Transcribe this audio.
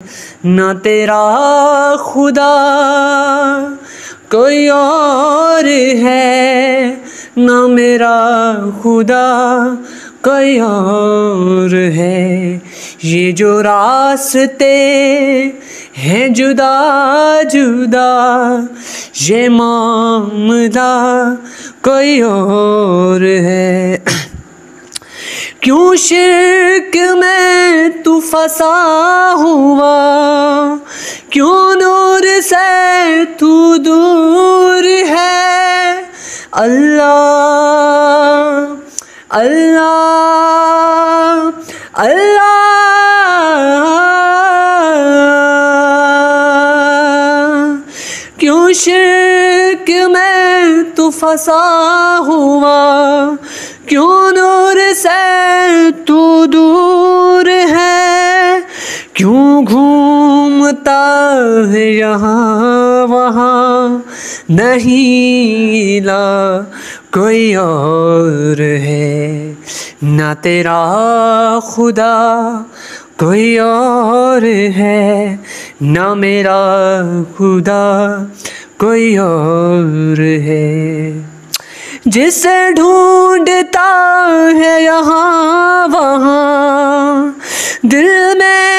ना तेरा खुदा कोई और है, ना मेरा खुदा कोई और है। ये जो रास्ते हैं जुदा जुदा, ये मामला कोई और है। क्यों शिर्क में तू फंसा हुआ, क्यों नूर से तू दूर है। अल्लाह अल्लाह अल्लाह, क्यों शिर्क में तू फंसा हुआ, क्यों नूर से तू दूर है। क्यों घूमता है यहाँ वहाँ, नहीं ला कोई और है। ना तेरा खुदा कोई और है, ना मेरा खुदा कोई और है। जिसे ढूंढता है यहाँ वहाँ, दिल में